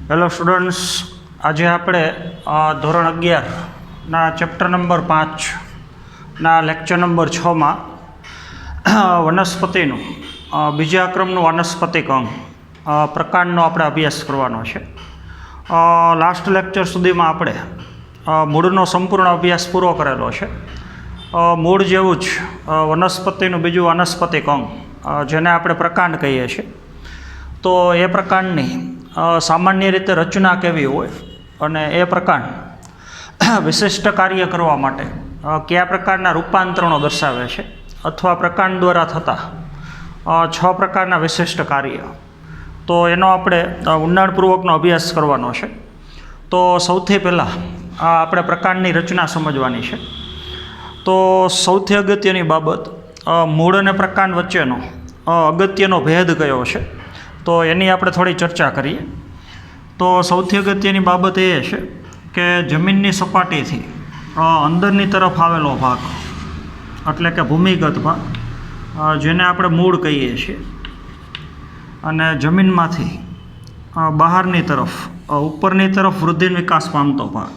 Hello students, આજે આપણે ધોરણ 11ના ચેપ્ટર નંબર 5ના લેક્ચર નંબર 6માં વનસ્પતિનું બીજા ક્રમનું વાનસ્પતિક અંગ પ્રકારનો આપણે અભ્યાસ કરવાનો છે. લાસ્ટ લેક્ચર સુધીમાં આપણે મૂળનો સંપૂર્ણ અભ્યાસ પૂરો કરેલો છે. મૂળ જેવું જ વનસ્પતિનું બીજું વાનસ્પતિક અંગ જેને આપણે પ્રકાંડ કહીએ છીએ, તો એ પ્રકાંડની સામાન્ય રીતે રચના કેવી હોય અને એ પ્રકાંડ વિશિષ્ટ કાર્ય કરવા માટે કયા પ્રકારના રૂપાંતરણો દર્શાવે છે અથવા પ્રકાંડ દ્વારા થતા 6 પ્રકારના વિશિષ્ટ કાર્ય, તો એનો આપણે ઊંડાણપૂર્વકનો અભ્યાસ કરવાનો છે. તો સૌથી પહેલાં આપણે પ્રકાંડની રચના સમજવાની છે. તો સૌથી અગત્યની બાબત મૂળ અને પ્રકાંડ વચ્ચેનો અગત્યનો ભેદ કયો છે, તો એની આપણે થોડી ચર્ચા કરીએ. તો સૌથી અગત્યની બાબત એ છે કે જમીનની સપાટીથી અંદરની તરફ આવેલો ભાગ, એટલે કે ભૂમિગત ભાગ, જેને આપણે મૂળ કહીએ છીએ, અને જમીનમાંથી બહારની તરફ ઉપરની તરફ વૃદ્ધિ વિકાસ પામતો ભાગ,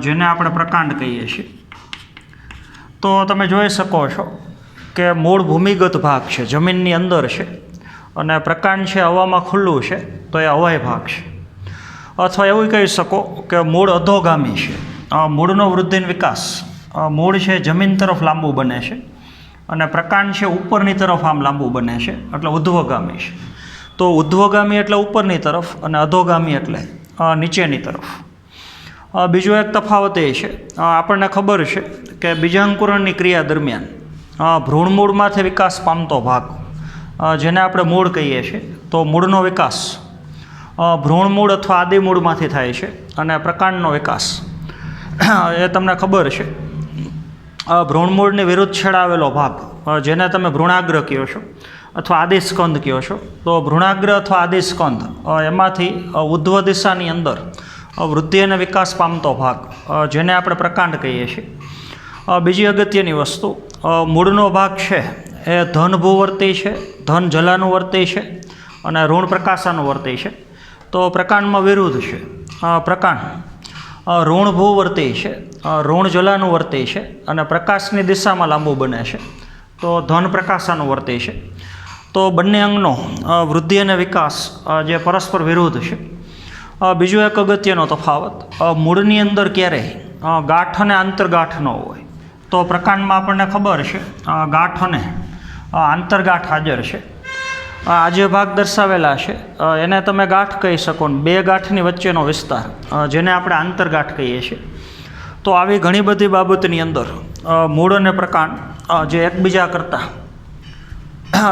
જેને આપણે પ્રકાંડ કહીએ છીએ. તો તમે જોઈ શકો છો કે મૂળ ભૂમિગત ભાગ છે, જમીનની અંદર છે, અને પ્રકાંડ છે હવામાં ખુલ્લું છે, તો એ હવાઈ ભાગ છે. અથવા એવું કહી શકો કે મૂળ અધોગામી છે. મૂળનો વૃદ્ધિ વિકાસ, મૂળ છે જમીન તરફ લાંબુ બને છે અને પ્રકાંડ છે ઉપરની તરફ આમ લાંબુ બને છે, એટલે ઉધ્વગામી છે. તો ઉધ્વગામી એટલે ઉપરની તરફ અને અધોગામી એટલે નીચેની તરફ. બીજો એક તફાવત એ છે, આપણને ખબર છે કે બીજાંકુરણની ક્રિયા દરમિયાન ભ્રૂણમૂળમાંથી વિકાસ પામતો ભાગ, જેને આપણે મૂળ કહીએ છીએ, તો મૂળનો વિકાસ ભ્રૂણમૂળ અથવા આદિમૂળમાંથી થાય છે, અને પ્રકાંડનો વિકાસ એ તમને ખબર છે ભ્રૂણમૂળની વિરુદ્ધ છેડે આવેલો ભાગ, જેને તમે ભ્રૂણાગ્ર કહો છો અથવા આદિસ્કંદ કહો છો. તો ભ્રૂણાગ્ર અથવા આદિસ્કંદ એમાંથી ઉધ્વ દિશાની અંદર વૃદ્ધિ અને વિકાસ પામતો ભાગ, જેને આપણે પ્રકાંડ કહીએ છીએ. બીજી અગત્યની વસ્તુ, મૂળનો ભાગ છે એ ધન ભૂવર્તી છે, ધન જલાનુવર્તી છે અને ઋણ પ્રકાશાનુવર્તી છે. તો પ્રકાંડમાં વિરુદ્ધ છે. પ્રકાંડ ઋણ ભૂવર્તી છે, ઋણ જલાનુવર્તી છે અને પ્રકાશની દિશામાં લાંબુ બને છે, તો ધન પ્રકાશાનુવર્તી છે. તો બંને અંગનો વૃદ્ધિ અને વિકાસ જે પરસ્પર વિરુદ્ધ છે. બીજો એક અગત્યનો તફાવત, મૂળની અંદર ક્યારેય ગાંઠ અને આંતરગાંઠ ન હોય. તો પ્રકાંડમાં આપણને ખબર છે ગાંઠ અને આંતરગાંઠ હાજર છે. આ જે ભાગ દર્શાવેલા છે એને તમે ગાંઠ કહી શકો, ને બે ગાંઠની વચ્ચેનો વિસ્તાર, જેને આપણે આંતરગાંઠ કહીએ છીએ. તો આવી ઘણી બધી બાબતની અંદર મૂળ અને પ્રકાંડ જે એકબીજા કરતાં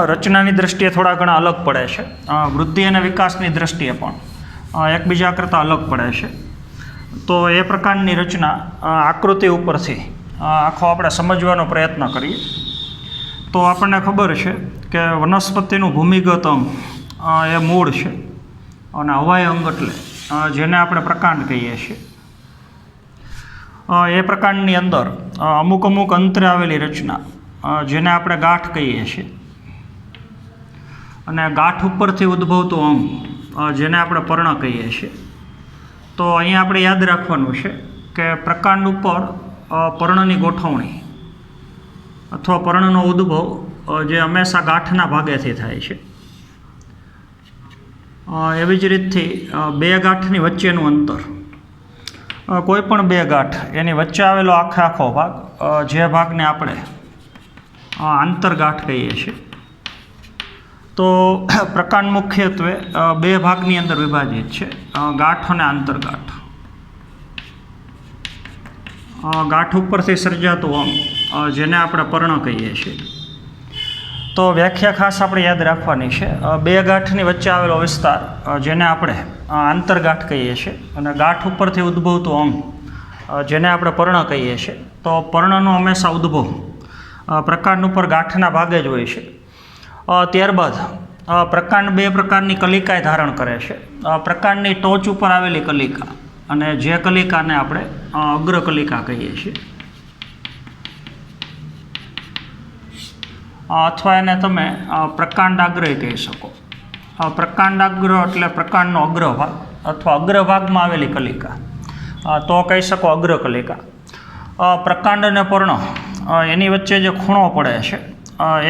રચનાની દ્રષ્ટિએ થોડા ઘણા અલગ પડે છે, વૃદ્ધિ અને વિકાસની દ્રષ્ટિએ પણ એકબીજા કરતાં અલગ પડે છે. તો એ પ્રકારની રચના આકૃતિ ઉપરથી આખો આપણે સમજવાનો પ્રયત્ન કરીએ. તો આપણને ખબર છે કે વનસ્પતિનું ભૂમિગત અંગ એ મૂળ છે, અને હવાઈ અંગ એટલે જેને આપણે પ્રકાંડ કહીએ છીએ. એ પ્રકાંડની અંદર અમુક અંતરે આવેલી રચના, જેને આપણે ગાંઠ કહીએ છીએ, અને ગાંઠ ઉપરથી ઉદ્ભવતું અંગ, જેને આપણે પર્ણ કહીએ છીએ. તો અહીંયા આપણે યાદ રાખવાનું છે કે પ્રકાંડ ઉપર પર્ણની ગોઠવણી અથવા પર્ણનો ઉદ્ભવ જે હંમેશા ગાંઠના ભાગેથી થાય છે. એવી જ રીતથી બે ગાંઠની વચ્ચેનું અંતર, કોઈ પણ બે ગાંઠ એની વચ્ચે આવેલો આખો ભાગ, જે ભાગને આપણે આંતરગાંઠ કહીએ છીએ. તો પ્રકાંડ મુખ્યત્વે બે ભાગની અંદર વિભાજિત છે, ગાંઠ અને આંતરગાંઠ. ગાંઠ ઉપરથી સર્જાતું અંગ, જેને આપણે પર્ણ કહીએ છીએ. તો વ્યાખ્યા ખાસ આપણે યાદ રાખવાની છે. બે ગાંઠની વચ્ચે આવેલો વિસ્તાર, જેને આપણે આંતરગાંઠ કહીએ છીએ, અને ગાંઠ ઉપરથી ઉદ્ભવતું અંગ, જેને આપણે પર્ણ કહીએ છીએ. તો પર્ણનો હંમેશા ઉદ્ભવ પ્રકાંડ ઉપર ગાંઠના ભાગે જ હોય છે. ત્યારબાદ પ્રકાંડ બે પ્રકારની કલિકાએ ધારણ કરે છે. પ્રકાંડની ટોચ ઉપર આવેલી કલિકા, અને જે કલિકાને આપણે અગ્રકલિકા કહીએ છીએ, અથવા એને તમે પ્રકાંડાગ્રય કહી શકો. પ્રકાંડાગ્ર એટલે પ્રકાંડનો અગ્રભાગ અથવા અગ્રભાગમાં આવેલી કલિકા, તો કહી શકો અગ્રકલિકા. પ્રકાંડ અને પર્ણ એની વચ્ચે જે ખૂણો પડે છે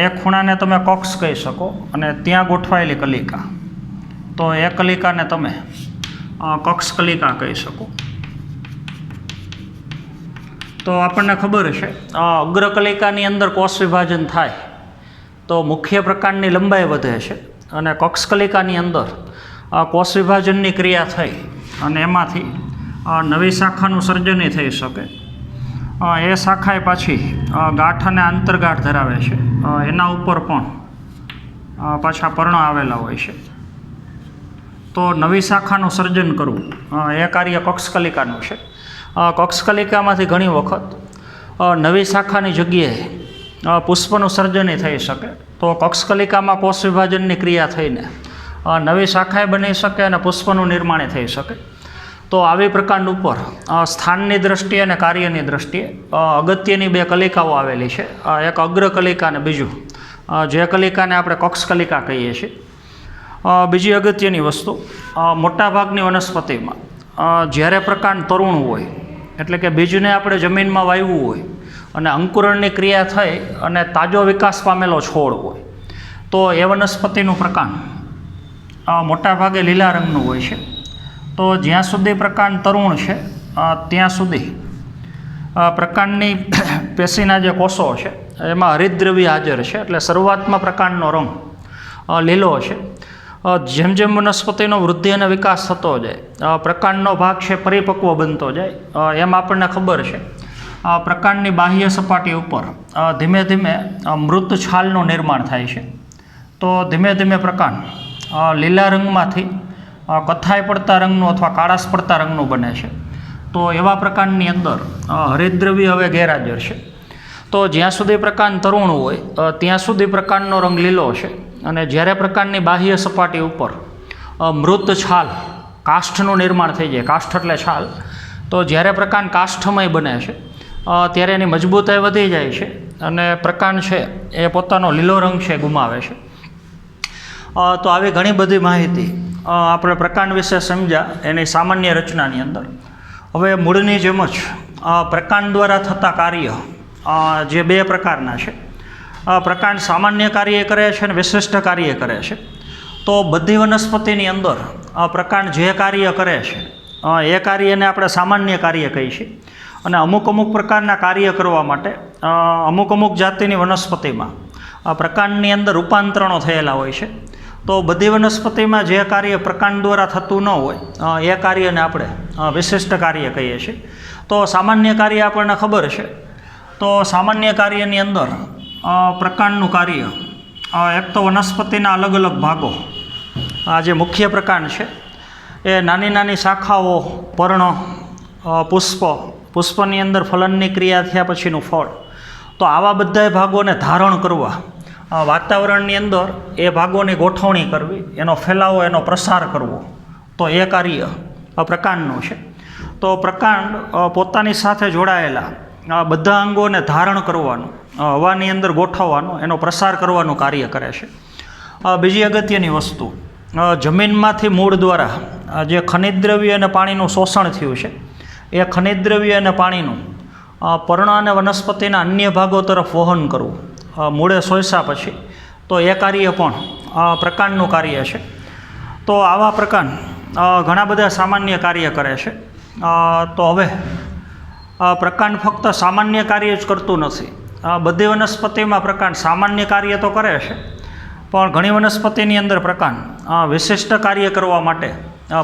એ ખૂણાને તમે કોક્સ કહી શકો અને ત્યાં ગોઠવાયેલી કલિકા, તો એ કલિકાને તમે કોક્સ કલિકા કહી શકો. તો આપણને ખબર છે અગ્રકલિકાની અંદર કોષ વિભાજન થાય તો મુખ્ય પ્રકાંડની લંબાઈ વધે છે અને કોક્ષકલિકાની અંદર કોષ વિભાજનની ક્રિયા થઈ અને એમાંથી નવી શાખાનું સર્જન થઈ શકે. એ શાખાએ પાછી ગાંઠ અને આંતરગાંઠ ધરાવે છે, એના ઉપર પણ પાછા પર્ણ આવેલા હોય છે. તો નવી શાખાનું સર્જન કરવું એ કાર્ય કોક્ષકલિકાનું છે. કોક્ષકલિકામાંથી ઘણી વખત નવી શાખાની જગ્યાએ પુષ્પનું સર્જન થઈ શકે, તો કોક્ષકલિકામાં કોષ વિભાજનની ક્રિયા થઈને નવી શાખાએ બની શકે અને પુષ્પનું નિર્માણ થઈ શકે. તો આવી પ્રકાંડ ઉપર સ્થાનની દ્રષ્ટિએ અને કાર્યની દ્રષ્ટિએ અગત્યની બે કલિકાઓ આવેલી છે, એક અગ્રકલિકા અને બીજું જે કલિકાને આપણે કોક્ષકલિકા કહીએ છીએ. બીજી અગત્યની વસ્તુ, મોટાભાગની વનસ્પતિમાં જ્યારે પ્રકાંડ તરુણ હોય એટલે કે બીજને આપણે જમીનમાં વાવ્યું હોય અને અંકુરણની ક્રિયા થઈ અને તાજો વિકાસ પામેલો છોડ હોય તો એ વનસ્પતિનું પ્રકાંડ મોટાભાગે લીલા રંગનું હોય છે. તો જ્યાં સુધી પ્રકાંડ તરુણ છે ત્યાં સુધી પ્રકાંડની પેશીના જે કોષો છે એમાં હરિતદ્રવ્ય હાજર છે, એટલે શરૂઆતમાં પ્રકાંડનો રંગ લીલો છે. જેમ જેમ વનસ્પતિનો વૃદ્ધિ અને વિકાસ થતો જાય, પ્રકાંડનો ભાગ છે પરિપક્વ બનતો જાય, એમ આપણને ખબર છે પ્રકાંડની બાહ્ય સપાટી ઉપર ધીમે ધીમે મૃત છાલનું નિર્માણ થાય છે. તો ધીમે ધીમે પ્રકાંડ લીલા રંગમાંથી કથ્થાઈ પડતા રંગનું અથવા કાળાશ પડતા રંગનું બને છે. તો એવા પ્રકાંડની અંદર હરિતદ્રવ્ય હવે ગેરહાજર છે. તો જ્યાં સુધી પ્રકાંડ તરુણ હોય ત્યાં સુધી પ્રકાંડનો રંગ લીલો છે અને જ્યારે પ્રકાંડની બાહ્ય સપાટી ઉપર મૃત છાલ કાષ્ઠનું નિર્માણ થઈ જાય, કાષ્ઠ એટલે છાલ, તો જ્યારે પ્રકાંડ કાષ્ઠમય બને છે ત્યારે એની મજબૂતાઈ વધી જાય છે અને પ્રકાંડ છે એ પોતાનો લીલો રંગ છે ગુમાવે છે. તો આવી ઘણી બધી માહિતી આપણે પ્રકાંડ વિશે સમજ્યા એની સામાન્ય રચનાની અંદર. હવે મૂળની જેમ જ પ્રકાંડ દ્વારા થતા કાર્ય જે બે પ્રકારના છે, પ્રકાંડ સામાન્ય કાર્ય કરે છે અને વિશિષ્ટ કાર્ય કરે છે. તો બધી વનસ્પતિની અંદર પ્રકાંડ જે કાર્ય કરે છે એ કાર્યને આપણે સામાન્ય કાર્ય કહીએ છીએ અને અમુક અમુક પ્રકારના કાર્ય કરવા માટે અમુક અમુક જાતિની વનસ્પતિમાં પ્રકાંડની અંદર રૂપાંતરણો થયેલા હોય છે. તો બધી વનસ્પતિમાં જે કાર્ય પ્રકાંડ દ્વારા થતું ન હોય એ કાર્યને આપણે વિશિષ્ટ કાર્ય કહીએ છીએ. તો સામાન્ય કાર્ય આપણને ખબર છે. તો સામાન્ય કાર્યની અંદર પ્રકાંડનું કાર્ય એક તો વનસ્પતિના અલગ અલગ ભાગો, આ જે મુખ્ય પ્રકાંડ છે એ નાની નાની શાખાઓ, પર્ણ, પુષ્પની અંદર ફલનની ક્રિયા થયા પછીનું ફળ, તો આવા બધા ભાગોને ધારણ કરવા, વાતાવરણની અંદર એ ભાગોની ગોઠવણી કરવી, એનો ફેલાવો, એનો પ્રસાર કરવો, તો એ કાર્ય પ્રકાંડનું છે. તો પ્રકાંડ પોતાની સાથે જોડાયેલા બધા અંગોને ધારણ કરવાનું, હવાની અંદર ગોઠવવાનું, એનો પ્રસાર કરવાનું કાર્ય કરે છે. બીજી અગત્યની વસ્તુ, જમીનમાંથી મૂળ દ્વારા જે ખનિજ દ્રવ્ય અને પાણીનું શોષણ થયું છે એ ખનિજ દ્રવ્ય અને પાણીનું પર્ણ અને વનસ્પતિના અન્ય ભાગો તરફ વહન કરવું મૂળે શોષ્યા પછી, તો એ કાર્ય પણ પ્રકાંડનું કાર્ય છે. તો આવા પ્રકાંડ ઘણા બધા સામાન્ય કાર્ય કરે છે. તો હવે પ્રકાંડ ફક્ત સામાન્ય કાર્ય જ કરતું નથી. બધી વનસ્પતિમાં પ્રકાંડ સામાન્ય કાર્ય તો કરે છે, પણ ઘણી વનસ્પતિની અંદર પ્રકાંડ વિશિષ્ટ કાર્ય કરવા માટે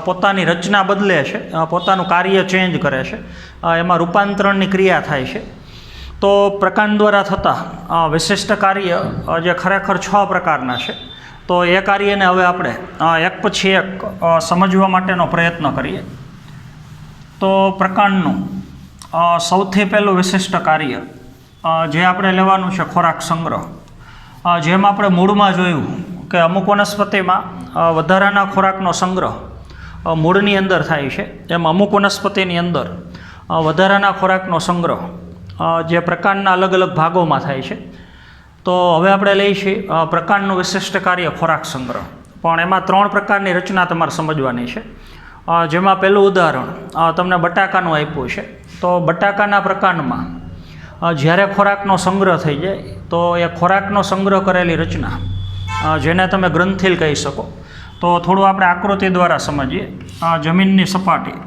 પોતાની રચના બદલે છે, પોતાનું કાર્ય ચેન્જ કરે છે, એમાં રૂપાંતરણની ક્રિયા થાય છે. તો પ્રકાંડ દ્વારા થતા વિશિષ્ટ કાર્ય જે ખરેખર 6 પ્રકારના છે, તો એ કાર્યને હવે આપણે એક પછી એક સમજવા માટેનો પ્રયત્ન કરીએ. તો પ્રકાંડનું સૌથી પહેલું વિશિષ્ટ કાર્ય જે આપણે લેવાનું છે ખોરાક સંગ્રહ. જેમ આપણે મૂળમાં જોયું કે અમુક વનસ્પતિમાં વધારાના ખોરાકનો સંગ્રહ મૂળની અંદર થાય છે, એમ અમુક વનસ્પતિની અંદર વધારાના ખોરાકનો સંગ્રહ જે પ્રકાંડના અલગ અલગ ભાગોમાં થાય છે. તો હવે આપણે લઈએ છીએ પ્રકાંડનું વિશિષ્ટ કાર્ય ખોરાક સંગ્રહ. પણ એમાં 3 પ્રકારની રચના તમારે સમજવાની છે, જેમાં પહેલું ઉદાહરણ તમને બટાકાનું આપ્યું છે. તો બટાકાના પ્રકાંડમાં જ્યારે ખોરાકનો સંગ્રહ થઈ જાય તો એ ખોરાકનો સંગ્રહ કરેલી રચના, જેને તમે ગ્રંથિલ કહી શકો. તો થોડું આપણે આકૃતિ દ્વારા સમજીએ. જમીનની સપાટી,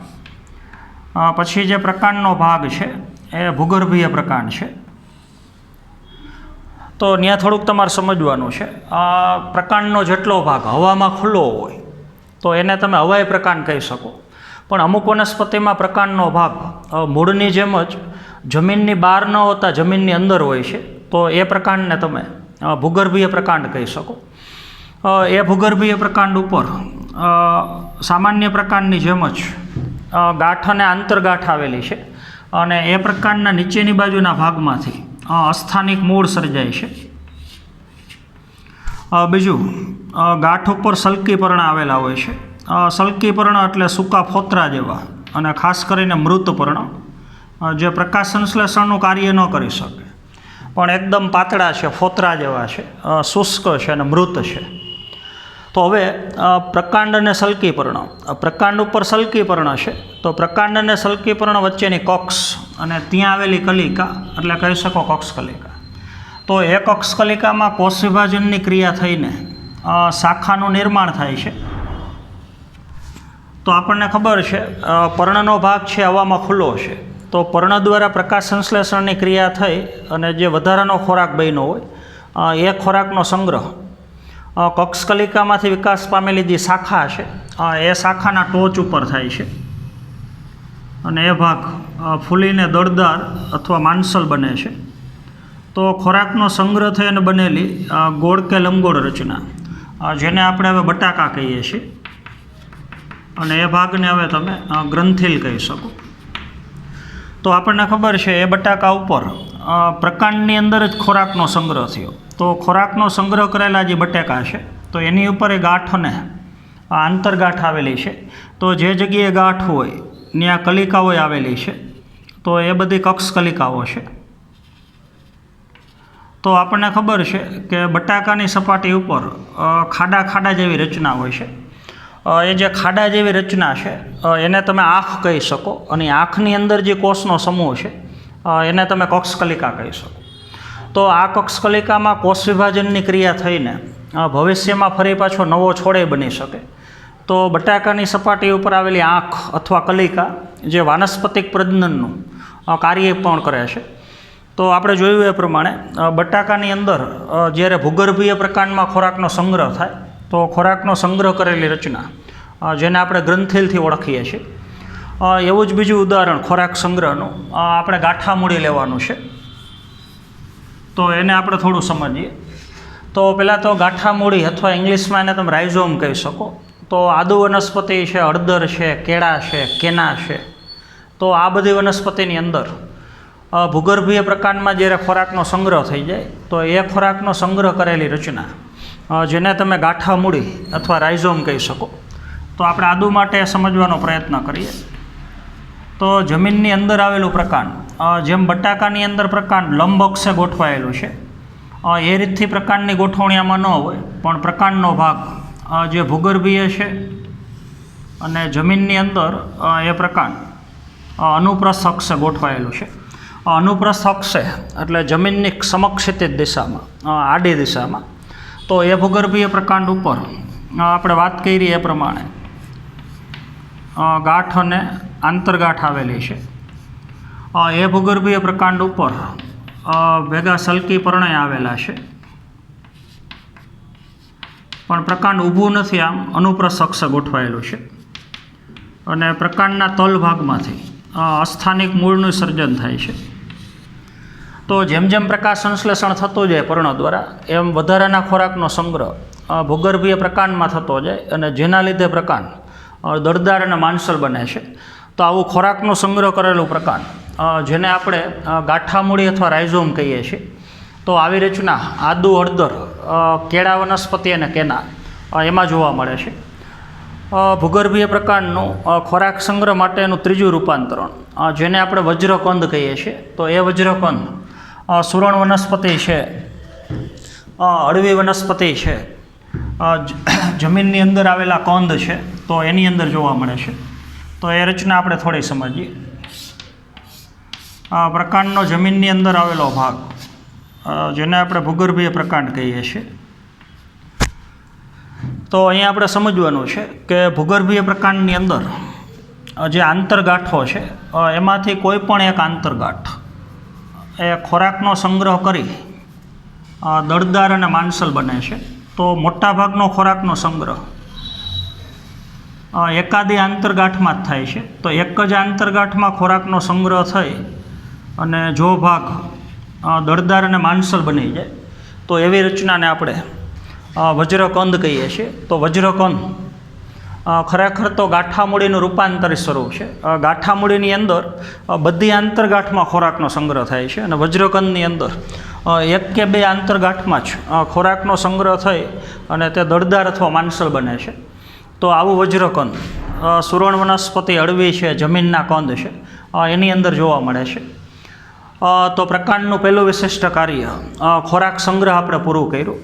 પછી જે પ્રકાંડનો ભાગ છે એ ભૂગર્ભીય પ્રકાંડ છે. તો ત્યાં થોડુંક તમારે સમજવાનું છે. પ્રકાંડનો જેટલો ભાગ હવામાં ખુલ્લો હોય તો એને તમે હવાઈ પ્રકાંડ કહી શકો. પણ અમુક વનસ્પતિમાં પ્રકાંડનો ભાગ મૂળની જેમ જ જમીનની બહાર ન હોતા જમીનની અંદર હોય છે, તો એ પ્રકાંડને તમે ભૂગર્ભીય પ્રકાંડ કહી શકો. એ ભૂગર્ભીય પ્રકાંડ ઉપર સામાન્ય પ્રકાંડની જેમ જ ગાંઠ અને આંતરગાંઠ આવેલી છે, અને એ પ્રકાંડના નીચેની બાજુના ભાગમાંથી અસ્થાનિક મૂળ સર્જાય છે. બીજું, ગાંઠ ઉપર સલ્કી પર્ણ આવેલા હોય છે. સલ્કી પર્ણ એટલે સૂકા ફોતરા જેવા, અને ખાસ કરીને મૃત પર્ણ, જે પ્રકાશ સંશ્લેષણનું કાર્ય ન કરી શકે પણ એકદમ પાતળા છે, ફોતરા જેવા છે, શુષ્ક છે અને મૃત છે. તો હવે પ્રકાંડ અને સલ્કી પર્ણ, પ્રકાંડ ઉપર સલ્કી પર્ણ છે, તો પ્રકાંડ અને સલ્કી પર્ણ વચ્ચેની કક્ષ અને ત્યાં આવેલી કલિકા એટલે કહી શકો કક્ષ કલિકા. તો એ કક્ષ કલિકામાં કોષ વિભાજનની ક્રિયા થઈને શાખાનું નિર્માણ થાય છે. તો આપણને ખબર છે પર્ણનો ભાગ છે હવામાં ખુલ્લો છે, તો પર્ણ દ્વારા પ્રકાશ સંશ્લેષણની ક્રિયા થઈ અને જે વધારાનો ખોરાક બન્યો હોય એ ખોરાકનો સંગ્રહ કક્ષકલિકામાંથી વિકાસ પામેલી જે શાખા છે એ શાખાના ટોચ ઉપર થાય છે, અને એ ભાગ ફૂલીને દળદાર અથવા માંસલ બને છે. તો ખોરાકનો સંગ્રહ થઈને બનેલી ગોળ કે લંબગોળ રચના, જેને આપણે હવે બટાકા કહીએ છીએ, અને એ ભાગને હવે તમે ગ્રંથિલ કહી શકો. તો આપણને ખબર છે એ બટાકા ઉપર પ્રકાંડની અંદર જ ખોરાકનો સંગ્રહ થયો. તો ખોરાકનો સંગ્રહ કરેલા જે બટાકા છે તો એની ઉપર એ ગાંઠ અને આંતરગાંઠ આવેલી છે. તો જે જગ્યાએ ગાંઠ હોય ત્યાં કલિકાઓ આવેલી છે, તો એ બધી કક્ષ કલિકાઓ છે. તો આપણને ખબર છે કે બટાકાની સપાટી ઉપર ખાડા ખાડા જેવી રચના હોય છે. એ જે ખાડા જેવી રચના છે એને તમે આંખ કહી શકો, અને આંખની અંદર જે કોષનો સમૂહ છે એને તમે કક્ષકલિકા કહી શકો. તો આ કક્ષકલિકામાં કોષ વિભાજનની ક્રિયા થઈને ભવિષ્યમાં ફરી પાછો નવો છોડે બની શકે. તો બટાકાની સપાટી ઉપર આવેલી આંખ અથવા કલિકા જે વાનસ્પતિક પ્રજનનનું કાર્ય પણ કરે છે. તો આપણે જોયું એ પ્રમાણે બટાકાની અંદર જ્યારે ભૂગર્ભીય પ્રકાંડમાં ખોરાકનો સંગ્રહ થાય તો ખોરાકનો સંગ્રહ કરેલી રચના, જેને આપણે ગ્રંથિલથી ઓળખીએ છીએ. એવું જ બીજું ઉદાહરણ ખોરાક સંગ્રહનું આપણે ગાંઠામૂળી લેવાનું છે. તો એને આપણે થોડું સમજીએ. તો પહેલાં તો ગાંઠામૂળી અથવા ઇંગ્લિશમાં એને તમે રાઇઝોમ કહી શકો. તો આદુ વનસ્પતિ છે, હળદર છે, કેળા છે, કેના છે, તો આ બધી વનસ્પતિની અંદર ભૂગર્ભીય પ્રકાંડમાં જ્યારે ખોરાકનો સંગ્રહ થઈ જાય તો એ ખોરાકનો સંગ્રહ કરેલી રચના, જેને તમે ગાંઠામૂળી અથવા રાઇઝોમ કહી શકો. તો આપણે આદુ માટે સમજવાનો પ્રયત્ન કરીએ. તો જમીનની અંદર આવેલું પ્રકાંડ, જેમ બટાકાની અંદર પ્રકાંડ લંબ અક્ષે ગોઠવાયેલું છે, એ રીતથી પ્રકાંડની ગોઠવણી આમાં ન હોય, પણ પ્રકાંડનો ભાગ જે ભૂગર્ભીય છે અને જમીનની અંદર એ પ્રકાંડ અનુપ્રસ્થ અક્ષે ગોઠવાયેલું છે. અનુપ્રસ્થ અક્ષે એટલે જમીનની સમક્ષિતિજ દિશામાં, આડી દિશામાં. તો એ ભૂગર્ભીય પ્રકાંડ ઉપર આપણે વાત કરી એ પ્રમાણે ગાંઠ અને આંતરગાંઠ આવેલી છે. એ ભૂગર્ભીય પ્રકાંડ ઉપર ભેગા સલ્કી પર્ણય આવેલા છે, પણ પ્રકાંડ ઊભું નથી, આમ અનુપ્રસ્થ અક્ષે ગોઠવાયેલું છે. અને પ્રકાંડના તલ ભાગમાંથી અસ્થાનિક મૂળનું સર્જન થાય છે. તો જેમ જેમ પ્રકાશ સંશ્લેષણ થતું જાય પર્ણ દ્વારા, એમ વધારાના ખોરાકનો સંગ્રહ ભૂગર્ભીય પ્રકાંડમાં થતો જાય, અને જેના લીધે પ્રકાંડ દળદાર અને માંસલ બને છે. તો આવું ખોરાકનો સંગ્રહ કરેલું પ્રકાંડ, જેને આપણે ગાંઠામૂળી અથવા રાઇઝોમ કહીએ છીએ, તો આવી રચના આદુ, હળદર, કેળા વનસ્પતિ અને કેના એમાં જોવા મળે છે. ભૂગર્ભીય પ્રકાંડનું ખોરાક સંગ્રહ માટેનું ત્રીજું રૂપાંતરણ, જેને આપણે વજ્રકંદ કહીએ છીએ, તો એ વજ્રકંદ સુરણ વનસ્પતિ છે, અળવી વનસ્પતિ છે, જમીનની અંદર આવેલા કંદ છે તો એની અંદર જોવા મળે છે. તો એ રચના આપણે થોડી સમજીએ. આ પ્રકાંડનો જમીનની અંદર આવેલો ભાગ જેને આપણે ભૂગર્ભીય પ્રકાંડ કહીએ છીએ. તો અહીંયા આપણે સમજવાનું છે કે ભૂગર્ભીય પ્રકાંડની અંદર જે આંતરગાંઠો છે એમાંથી કોઈ પણ એક આંતરગાંઠ એ ખોરાકનો સંગ્રહ કરી દળદાર અને માંસલ બને છે. તો મોટાભાગનો ખોરાકનો સંગ્રહ એકાદી આંતરગાંઠમાં જ થાય છે. તો એક જ આંતરગાંઠમાં ખોરાકનો સંગ્રહ થઈ અને જો ભાગ દળદાર અને માંસલ બની જાય તો એવી રચનાને આપણે વજ્રકંદ કહીએ છીએ. તો વજ્રકંદ ખરેખર તો ગાંઠામૂળીનું રૂપાંતરિત સ્વરૂપ છે. ગાંઠામૂળીની અંદર બધી આંતરગાંઠમાં ખોરાકનો સંગ્રહ થાય છે અને વજ્રકંદની અંદર એક કે બે આંતરગાંઠમાં જ ખોરાકનો સંગ્રહ થઈ અને તે દળદાર અથવા માંસલ બને છે. તો આવું વજ્રકંદ સુવર્ણ વનસ્પતિ અળવી છે, જમીનના કંદ છે, એની અંદર જોવા મળે છે. તો પ્રકાંડનું પહેલું વિશિષ્ટ કાર્ય ખોરાક સંગ્રહ આપણે પૂરું કર્યું.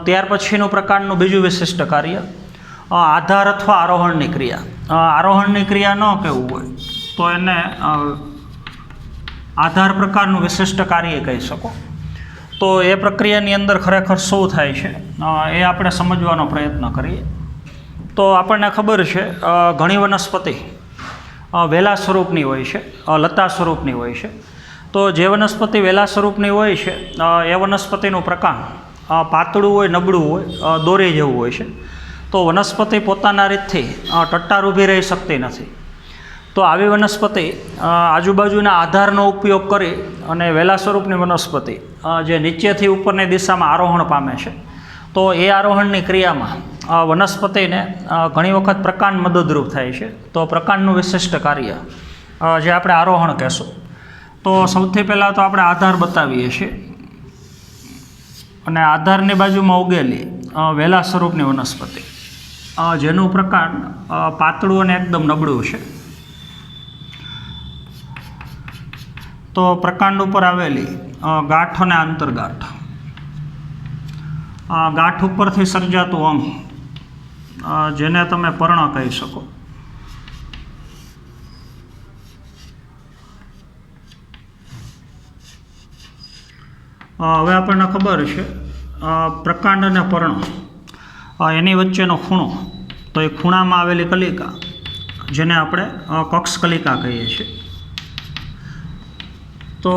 ત્યાર પછીનું પ્રકાંડનું બીજું વિશિષ્ટ કાર્ય આધાર અથવા આરોહણની ક્રિયા. આરોહણની ક્રિયા ન કહેવું હોય તો એને આધાર પ્રકારનું વિશિષ્ટ કાર્ય કહી શકો. તો એ પ્રક્રિયાની અંદર ખરેખર શું થાય છે એ આપણે સમજવાનો પ્રયત્ન કરીએ. તો આપણને ખબર છે ઘણી વનસ્પતિ વેલા સ્વરૂપની હોય છે, લતા સ્વરૂપની હોય છે. તો જે વનસ્પતિ વેલા સ્વરૂપની હોય છે એ વનસ્પતિનું પ્રકાંડ પાતળું હોય, નબળું હોય, દોરી જેવું હોય છે. તો વનસ્પતિ પોતાના રીતથી ટટ્ટાર ઊભી રહી શકતી નથી. તો આવી વનસ્પતિ આજુબાજુના આધારનો ઉપયોગ કરી અને વેલા સ્વરૂપની વનસ્પતિ જે નીચેથી ઉપરની દિશામાં આરોહણ પામે છે. તો એ આરોહણની ક્રિયામાં વનસ્પતિને ઘણી વખત પ્રકાંડ મદદરૂપ થાય છે. તો પ્રકાંડનું વિશિષ્ટ કાર્ય જે આપણે આરોહણ કહેશું. તો સૌથી પહેલાં તો આપણે આધાર બતાવીએ છીએ અને આધારની બાજુમાં ઉગેલી વેલા સ્વરૂપની વનસ્પતિ જેનું પ્રકાંડ પાતળું અને એકદમ નબળું છે. તો પ્રકાંડ ઉપર આવેલી ગાંઠ અને આંતરગાંઠ, ગાંઠ ઉપરથી સર્જાતું અંગ જેને તમે પર્ણ કહી શકો. હવે આપણને ખબર છે પ્રકાંડ અને પર્ણ એની વચ્ચેનો ખૂણો, તો એ ખૂણામાં આવેલી કલિકા જેને આપણે કક્ષ કલિકા કહીએ છીએ. તો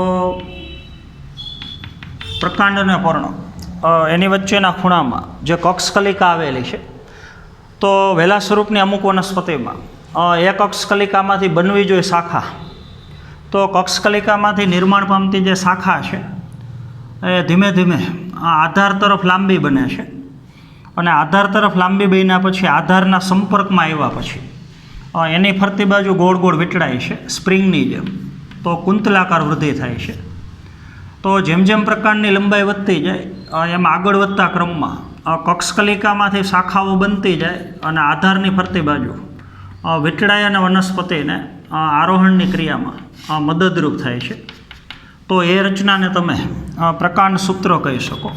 પ્રકાંડ અને પર્ણ એની વચ્ચેના ખૂણામાં જે કક્ષ કલિકા આવેલી છે. તો વેલા સ્વરૂપની અમુક વનસ્પતિમાં એ કક્ષ કલિકામાંથી બનવી જોઈએ શાખા. તો કક્ષ કલિકામાંથી નિર્માણ પામતી જે શાખા છે એ ધીમે ધીમે આધાર તરફ લાંબી બને છે અને આધાર તરફ લાંબી બન્યા પછી આધારના સંપર્કમાં આવ્યા પછી એની ફરતી બાજુ ગોળ ગોળ વીંટળાય છે સ્પ્રિંગની જેમ. તો કુંતલાકાર વૃદ્ધિ થાય છે. તો જેમ જેમ પ્રકાંડની લંબાઈ વધતી જાય એમ આગળ વધતા ક્રમમાં કક્ષકલિકામાંથી શાખાઓ બનતી જાય અને આધારની ફરતી બાજુ વીંટળાય અને વનસ્પતિને આરોહણની ક્રિયામાં મદદરૂપ થાય છે. તો એ રચનાને તમે પ્રકાંડ સૂત્ર કહી શકો.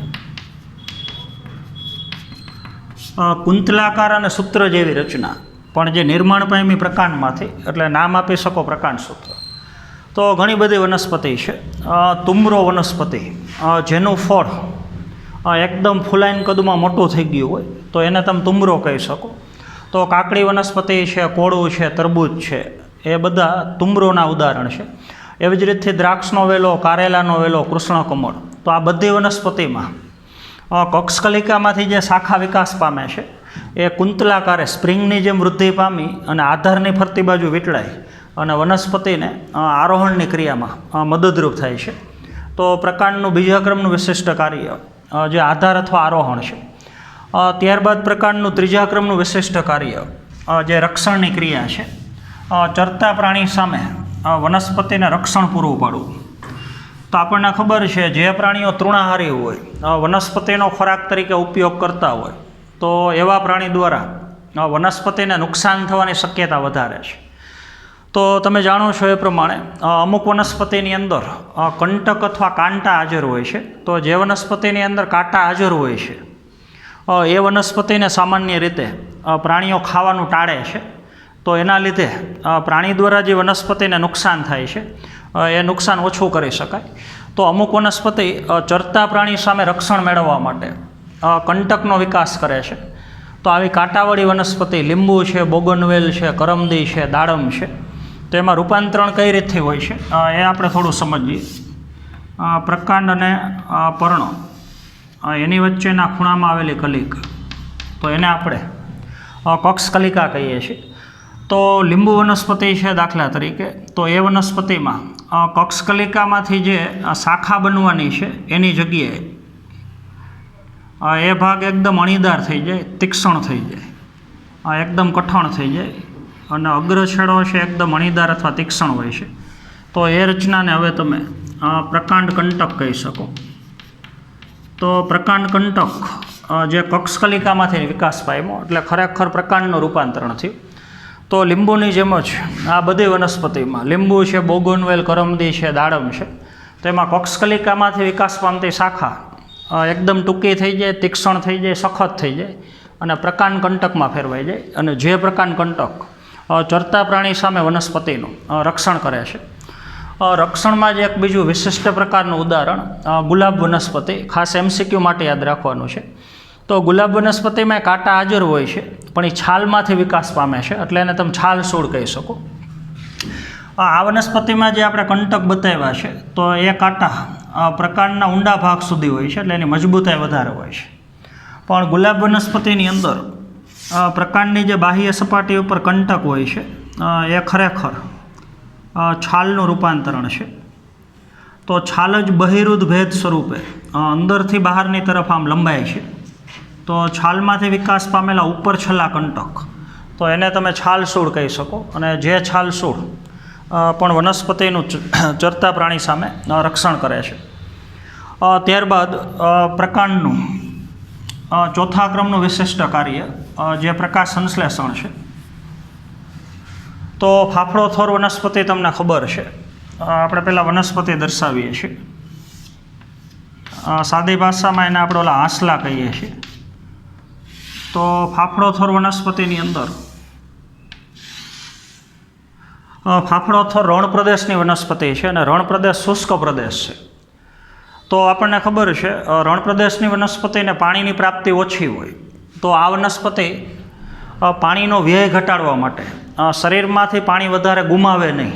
કુંતલાકાર અને સૂત્ર જેવી રચના પણ જે નિર્માણ પામી પ્રકાંડમાંથી, એટલે નામ આપી શકો પ્રકાંડ સૂત્ર. તો ઘણી બધી વનસ્પતિ છે. તુમરો વનસ્પતિ જેનું ફળ એકદમ ફૂલાઈને કદમાં મોટું થઈ ગયું હોય તો એને તમે તુમરો કહી શકો. તો કાકડી વનસ્પતિ છે, કોળું છે, તરબૂચ છે, એ બધા તુમરોના ઉદાહરણ છે. એવી જ રીતથી દ્રાક્ષનો વેલો, કારેલાનો વેલો, કૃષ્ણકમળ, તો આ બધી વનસ્પતિમાં કક્ષકલિકામાંથી જે શાખા વિકાસ પામે છે એ કુંતલાકારે સ્પ્રિંગની જેમ વૃદ્ધિ પામી અને આધારની ફરતી બાજુ વીંટળાય અને વનસ્પતિને આરોહણની ક્રિયામાં મદદરૂપ થાય છે. તો પ્રકાંડનું બીજા ક્રમનું વિશિષ્ટ કાર્ય જે આધાર અથવા આરોહણ છે. ત્યારબાદ પ્રકાંડનું ત્રીજા ક્રમનું વિશિષ્ટ કાર્ય જે રક્ષણની ક્રિયા છે. ચરતા પ્રાણી સામે વનસ્પતિને રક્ષણ પૂરું પાડવું. તો આપણને ખબર છે જે પ્રાણીઓ તૃણાહારી હોય, વનસ્પતિનો ખોરાક તરીકે ઉપયોગ કરતા હોય, તો એવા પ્રાણી દ્વારા વનસ્પતિને નુકસાન થવાની શક્યતા વધારે છે. તો તમે જાણો છો એ પ્રમાણે અમુક વનસ્પતિની અંદર કંટક અથવા કાંટા હાજર હોય છે. તો જે વનસ્પતિની અંદર કાંટા હાજર હોય છે એ વનસ્પતિને સામાન્ય રીતે પ્રાણીઓ ખાવાનું ટાળે છે, તો એના લીધે પ્રાણી દ્વારા જે વનસ્પતિને નુકસાન થાય છે એ નુકસાન ઓછું કરી શકાય. તો અમુક વનસ્પતિ ચરતા પ્રાણી સામે રક્ષણ મેળવવા માટે કંટકનો વિકાસ કરે છે. તો આવી કાંટાવાળી વનસ્પતિ લીંબુ છે, બોગનવેલ છે, કરમદી છે, દાડમ છે, તો એમાં રૂપાંતરણ કઈ રીતથી હોય છે એ આપણે થોડું સમજીએ. પ્રકાંડ અને પર્ણો એની વચ્ચેના ખૂણામાં આવેલી કલિકા, તો એને આપણે કક્ષકલિકા કહીએ છીએ. તો લીંબુ વનસ્પતિ છે દાખલા તરીકે, તો એ વનસ્પતિમાં કક્ષકલિકામાંથી જે શાખા બનવાની છે એની જગ્યાએ એ ભાગ એકદમ અણીદાર થઈ જાય, તીક્ષ્ણ થઈ જાય, એકદમ કઠણ થઈ જાય, અને અગ્રછેડો છે એકદમ અણીદાર અથવા તીક્ષ્ણ હોય છે. તો એ રચનાને હવે તમે પ્રકાંડ કંટક કહી શકો. તો પ્રકાંડ કંટક જે કક્ષકલિકામાંથી વિકાસ પામ્યો એટલે ખરેખર પ્રકાંડનું રૂપાંતરણ થયું. તો લીંબુની જેમ જ આ બધી વનસ્પતિમાં લીંબુ છે, બોગનવેલ, કરમદી છે, દાડમ છે, તેમાં કક્ષકલિકામાંથી વિકાસ પામતી શાખા એકદમ ટૂંકી થઈ જાય, તીક્ષ્ણ થઈ જાય, સખત થઈ જાય અને પ્રકાંડ કંટકમાં ફેરવાઈ જાય. અને જે પ્રકાંડ કંટક ચરતા પ્રાણી સામે વનસ્પતિનું રક્ષણ કરે છે. રક્ષણમાં જ એક બીજું વિશિષ્ટ પ્રકારનું ઉદાહરણ ગુલાબ વનસ્પતિ, ખાસ MCQ માટે યાદ રાખવાનું છે. તો ગુલાબ વનસ્પતિમાં કાંટા હાજર હોય છે, પણ એ છાલમાંથી વિકાસ પામે છે, એટલે એને તમે છાલ છોડ કહી શકો. આ વનસ્પતિમાં જે આપણે કંટક બતાવ્યા છે, તો એ કાંટા પ્રકાંડના ઊંડા ભાગ સુધી હોય છે, એટલે એની મજબૂતાઈ વધારે હોય છે. પણ ગુલાબ વનસ્પતિની અંદર પ્રકાંડની જે બાહ્ય સપાટી ઉપર કંટક હોય છે એ ખરેખર છાલનું રૂપાંતરણ છે. તો છાલ જ બહિરુદ્ધ ભેદ સ્વરૂપે અંદરથી બહારની તરફ આમ લંબાય છે. તો છાલમાંથી વિકાસ પામેલા ઉપર છેલ્લા કંટક, તો એને તમે છાલસૂળ કહી શકો. અને જે છાલસૂળ પણ વનસ્પતિનું ચરતા પ્રાણી સામે રક્ષણ કરે છે. ત્યારબાદ પ્રકાંડનું ચોથા ક્રમનું વિશિષ્ટ કાર્ય જે પ્રકાશ સંશ્લેષણ છે. તો ફાફડો થોર વનસ્પતિ તમને ખબર છે, આપણે પહેલાં વનસ્પતિ દર્શાવીએ છીએ. સાદી ભાષામાં એને આપણે ઓલા હાંસલા કહીએ છીએ. તો ફાફડો થોર વનસ્પતિની અંદર ફાફડો થોર રણ પ્રદેશની વનસ્પતિ છે અને રણ પ્રદેશ શુષ્ક પ્રદેશ છે. તો આપણને ખબર છે રણ પ્રદેશની વનસ્પતિને પાણીની પ્રાપ્તિ ઓછી હોય, તો આ વનસ્પતિ પાણીનો વ્યય ઘટાડવા માટે શરીરમાંથી પાણી વધારે ગુમાવે નહીં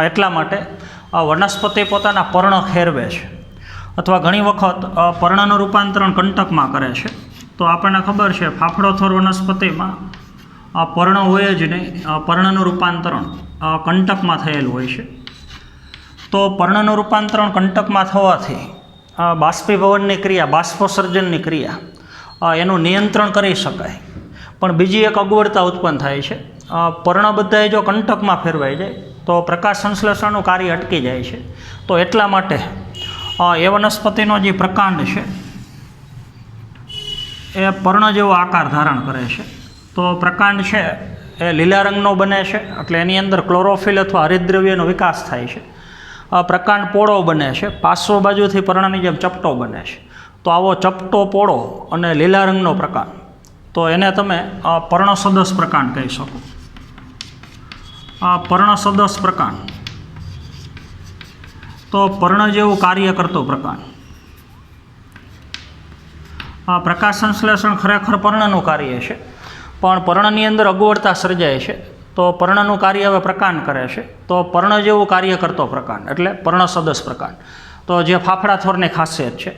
એટલા માટે વનસ્પતિ પોતાના પર્ણ ખેરવે છે, અથવા ઘણી વખત પર્ણનું રૂપાંતરણ કંટકમાં કરે છે. તો આપણને ખબર છે ફાફડો થોર વનસ્પતિમાં પર્ણ હોય જ નહીં, પર્ણનું રૂપાંતરણ કંટકમાં થયેલું હોય છે. તો પર્ણનું રૂપાંતરણ કંટકમાં થવાથી બાષ્પીભવનની ક્રિયા, બાષ્પોત્સર્જનની ક્રિયા એનું નિયંત્રણ કરી શકાય. પણ બીજી એક અગવડતા ઉત્પન્ન થાય છે, પર્ણ બધાએ જો કંટકમાં ફેરવાઈ જાય તો પ્રકાશ સંશ્લેષણનું કાર્ય અટકી જાય છે. તો એટલા માટે એ વનસ્પતિનો જે પ્રકાંડ છે એ પર્ણ જેવો આકાર ધારણ કરે છે. તો પ્રકાંડ છે એ લીલા રંગનો બને છે, એટલે એની અંદર ક્લોરોફિલ અથવા હરિતદ્રવ્યનો વિકાસ થાય છે. પ્રકાંડ પોળો બને છે, પાર્શ્વ બાજુથી પર્ણની જેમ ચપટો બને છે. તો આવો ચપટો, પોળો અને લીલા રંગનો પ્રકાંડ, તો એને તમે પર્ણસદસ પ્રકાંડ કહી શકો. પર્ણસદસ પ્રકાંડ, તો પર્ણ જેવું કાર્ય કરતો પ્રકાંડ. પ્રકાશ સંશ્લેષણ ખરેખર પર્ણનું કાર્ય છે, પણ પર્ણની અંદર અગવડતા સર્જાય છે. તો પર્ણનું કાર્ય હવે પ્રકાંડ કરે છે, તો પર્ણ જેવું કાર્ય કરતો પ્રકાંડ એટલે પર્ણસદસ પ્રકાંડ. તો જે ફાફડા થોરની ખાસિયત છે.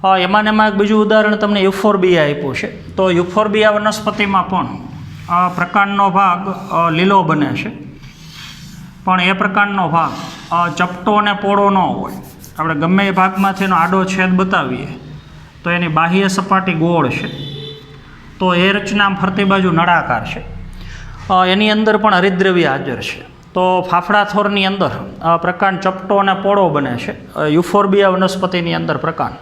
એમાં એક બીજું ઉદાહરણ તમને યુફોર્બિયા આપ્યું છે. તો યુફોર્બિયા વનસ્પતિમાં પણ પ્રકાંડનો ભાગ લીલો બને છે, પણ એ પ્રકાંડનો ભાગ ચપટો અને પોળો ન હોય. આપણે ગમે એ ભાગમાંથી એનો આડો છેદ બતાવીએ તો એની બાહ્ય સપાટી ગોળ છે, તો એ રચના ફરતી બાજુ નળાકાર છે. એની અંદર પણ હરિતદ્રવ્ય હાજર છે. તો ફાફડા થોરની અંદર પ્રકાંડ ચપટો અને પોળો બને છે. યુફોર્બિયા વનસ્પતિની અંદર પ્રકાંડ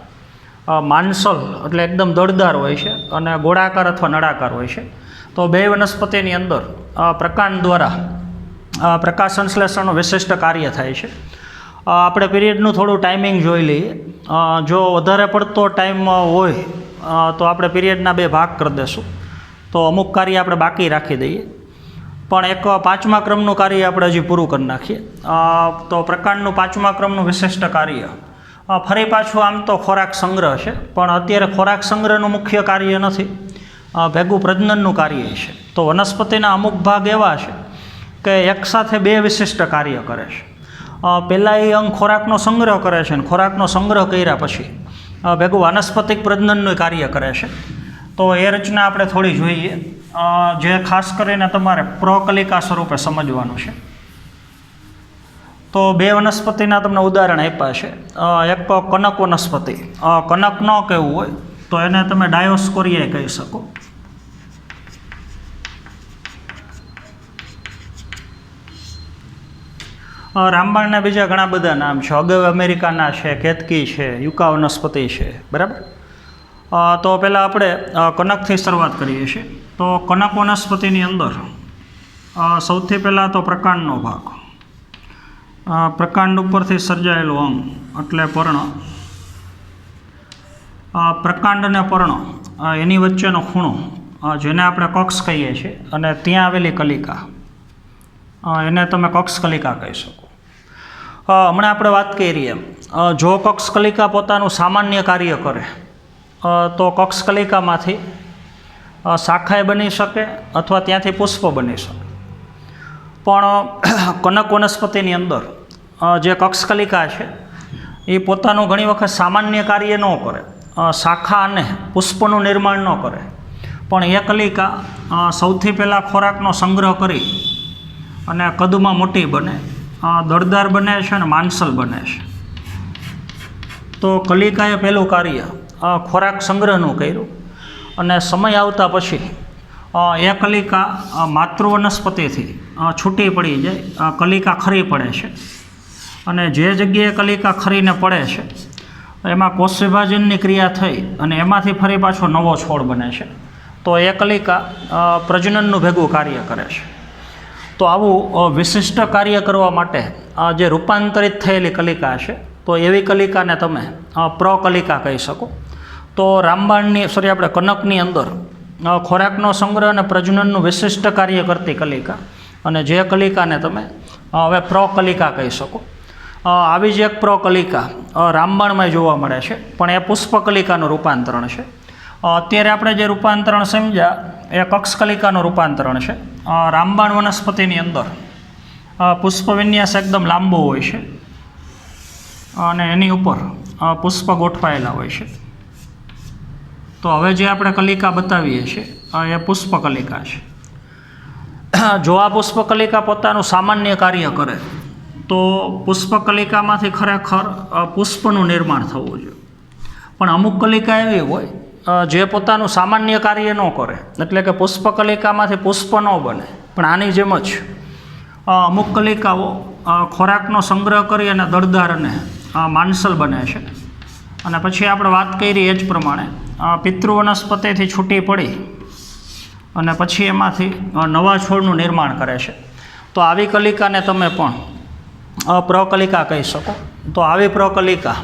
માનસલ એટલે એકદમ દળદાર હોય છે અને ગોળાકાર અથવા નળાકાર હોય છે. તો બે વનસ્પતિની અંદર પ્રકાંડ દ્વારા પ્રકાશ સંશ્લેષણનું વિશિષ્ટ કાર્ય થાય છે. આપણે પીરિયડનું થોડું ટાઈમિંગ જોઈ લઈએ. જો વધારે પડતો ટાઈમ હોય તો આપણે પીરિયડના 2 ભાગ કરી દઈશું. તો અમુક કાર્ય આપણે બાકી રાખી દઈએ, પણ એક 5મા ક્રમનું કાર્ય આપણે હજી પૂરું કરી નાખીએ. તો પ્રકાંડનું 5મા ક્રમનું વિશિષ્ટ કાર્ય ફરી પાછું આમ તો ખોરાક સંગ્રહ છે, પણ અત્યારે ખોરાક સંગ્રહનું મુખ્ય કાર્ય નથી, ભેગું પ્રજનનનું કાર્ય છે. તો વનસ્પતિના અમુક ભાગ એવા છે કે એકસાથે 2 વિશિષ્ટ કાર્ય કરે છે. પહેલાં એ અંગ ખોરાકનો સંગ્રહ કરે છે, અને ખોરાકનો સંગ્રહ કર્યા પછી ભેગું વાનસ્પતિક પ્રજનનનું કાર્ય કરે છે. તો એ રચના આપણે થોડી જોઈએ, જે ખાસ કરીને તમારે પ્રકલિકા સ્વરૂપે સમજવાનું છે. તો 2 વનસ્પતિના તમને ઉદાહરણ આપ્યા છે. એક કનક વનસ્પતિ, કનક ન કહેવું હોય તો એને તમે ડાયોસ્કોરિયા કહી શકો. રામબાણના બીજા ઘણા બધા નામ છે, અગવ અમેરિકાના છે, કેતકી છે, યુકા વનસ્પતિ છે, બરાબર. તો પહેલાં આપણે કનકથી શરૂઆત કરીએ છીએ. તો કનક વનસ્પતિની અંદર સૌથી પહેલાં તો પ્રકાંડનો ભાગ, પ્રકાંડ ઉપરથી સર્જાયેલું અંગ એટલે પર્ણ, પ્રકાંડ અને પર્ણ એની વચ્ચેનો ખૂણો જેને આપણે કક્ષ કહીએ છીએ, અને ત્યાં આવેલી કલિકા એને તમે કક્ષ કલિકા કહી શકો. હમણાં આપણે વાત કરી એમ, જો કક્ષ કલિકા પોતાનું સામાન્ય કાર્ય કરે તો કક્ષ કલિકામાંથી શાખાએ બની શકે અથવા ત્યાંથી પુષ્પ બની શકે. પણ કનક વનસ્પતિની અંદર જે કક્ષ કલિકા છે એ પોતાનું ઘણી વખત સામાન્ય કાર્ય ન કરે, શાખા અને પુષ્પનું નિર્માણ ન કરે, પણ એ કલિકા સૌથી પહેલાં ખોરાકનો સંગ્રહ કરી અને કદમાં મોટી બને, દળદાર બને છે અને માંસલ બને છે. તો કલિકાએ પહેલું કાર્ય ખોરાક સંગ્રહનું કર્યું, અને સમય આવતા પછી એ કલિકા માતૃ વનસ્પતિથી છૂટી પડી જાય, કલિકા ખરી પડે છે, અને જે જગ્યાએ કલિકા ખરીને પડે છે એમાં કોષ વિભાજનની ક્રિયા થઈ અને એમાંથી ફરી પાછો નવો છોડ બને છે. તો એ કલિકા પ્રજનનનું ભેગું કાર્ય કરે છે. તો આવું વિશિષ્ટ કાર્ય કરવા માટે જે રૂપાંતરિત થયેલી કલિકા છે, તો એવી કલિકાને તમે પ્રકલિકા કહી શકો. તો રામબાણની આપણે કનકની અંદર ખોરાકનો સંગ્રહ અને પ્રજનનનું વિશિષ્ટ કાર્ય કરતી કલિકા, અને જે કલિકાને તમે હવે પ્રકલિકા કહી શકો. આવી જ એક પ્રકલિકા રામબાણમાં જોવા મળે છે, પણ એ પુષ્પકલિકાનું રૂપાંતરણ છે. અત્યારે આપણે જે રૂપાંતરણ સમજ્યા એ કક્ષકલિકાનું રૂપાંતરણ છે. રામબાણ વનસ્પતિની અંદર પુષ્પ વિન્યાસ એકદમ લાંબો હોય છે અને એની ઉપર પુષ્પ ગોઠવાયેલા હોય છે. તો હવે જે આપણે કલિકા બતાવીએ છીએ એ પુષ્પકલિકા છે. જો આ પુષ્પકલિકા પોતાનું સામાન્ય કાર્ય કરે તો પુષ્પકલિકામાંથી ખરેખર પુષ્પનું નિર્માણ થવું જોઈએ. પણ અમુક કલિકા એવી હોય જે પોતાનું સામાન્ય કાર્ય ન કરે, એટલે કે પુષ્પકલિકામાંથી પુષ્પ ન બને, પણ આની જેમ જ અમુક કલિકાઓ ખોરાકનો સંગ્રહ કરી અને દળદાર અને માંસલ બને છે. અને પછી આપણે વાત કરી એ જ પ્રમાણે પિતૃ વનસ્પતિથી છૂટી પડી અને પછી એમાંથી નવા છોડનું નિર્માણ કરે છે. તો આવી કલિકાને તમે પણ પ્રકલિકા કહી શકો. તો આવી પ્રકલિકા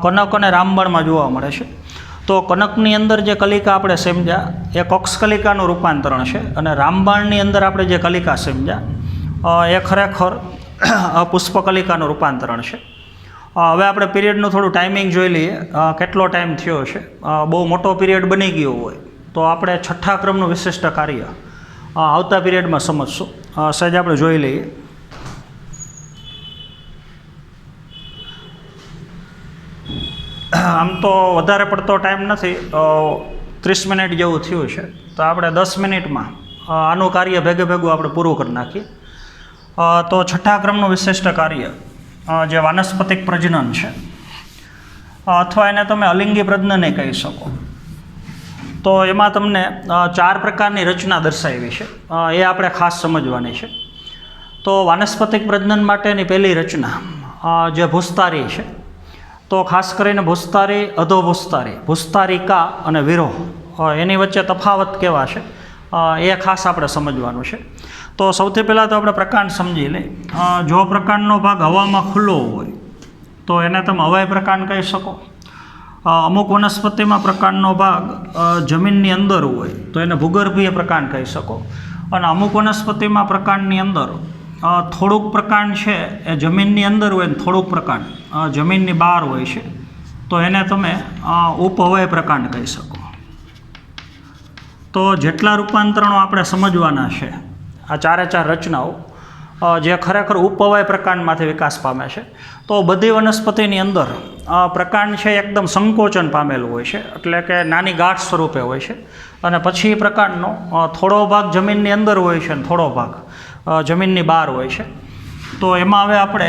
કનક અને રામબાણમાં જોવા મળે છે. તો કનકની અંદર જે કલિકા આપણે સમજ્યા એ કક્ષકલિકાનું રૂપાંતરણ છે, અને રામબાણની અંદર આપણે જે કલિકા સમજ્યા એ ખરેખર પુષ્પકલિકાનું રૂપાંતરણ છે. હવે આપણે પીરિયડનું થોડું ટાઈમિંગ જોઈ લઈએ, કેટલો ટાઈમ થયો છે. બહુ મોટો પીરિયડ બની ગયો હોય તો આપણે 6થા ક્રમનું વિશિષ્ટ કાર્ય આવતા પીરિયડમાં સમજશું. સહેજ આપણે જોઈ લઈએ. આમ તો વધારે પડતો ટાઈમ નથી, 30 મિનિટ જેવું થયું છે, તો આપણે 10 મિનિટમાં આનું કાર્ય ભેગું આપણે પૂરું કરી નાખીએ. તો 6થા ક્રમનું વિશિષ્ટ કાર્ય જે વાનસ્પતિક પ્રજનન છે, અથવા એને તમે અલિંગી પ્રજનન કહી શકો. તો એમાં તમને 4 પ્રકારની રચના દર્શાવી છે, એ આપણે ખાસ સમજવાની છે. તો વાનસ્પતિક પ્રજનન માટેની પહેલી રચના જે ભૂસ્તારી છે, તો ખાસ કરીને ભૂસ્તારી, અધોભૂસ્તારી, ભૂસ્તારિકા અને વિરોહ, એની વચ્ચે તફાવત કેવા છે એ ખાસ આપણે સમજવાનું છે. તો સૌથી પહેલાં તો આપણે પ્રકાંડ સમજી લઈએ. જો પ્રકાંડનો ભાગ હવામાં ખુલ્લો હોય તો એને તમે હવાઈ પ્રકાંડ કહી શકો. અમુક વનસ્પતિમાં પ્રકાંડનો ભાગ જમીનની અંદર હોય તો એને ભૂગર્ભીય પ્રકાંડ કહી શકો, અને અમુક વનસ્પતિમાં પ્રકાંડની અંદર થોડુંક પ્રકાંડ છે એ જમીનની અંદર હોય ને થોડુંક પ્રકાંડ જમીનની બહાર હોય છે, તો એને તમે ઉપવય પ્રકાંડ કહી શકો. તો જેટલા રૂપાંતરણો આપણે સમજવાના છે, આ ચારે ચાર રચનાઓ જે ખરેખર ઉપવય પ્રકાંડમાંથી વિકાસ પામે છે, તો બધી વનસ્પતિની અંદર પ્રકાંડ છે એકદમ સંકોચન પામેલું હોય છે, એટલે કે નાની ગાંઠ સ્વરૂપે હોય છે, અને પછી પ્રકાંડનો થોડો ભાગ જમીનની અંદર હોય છે અને થોડો ભાગ જમીનની બહાર હોય છે. તો એમાં હવે આપણે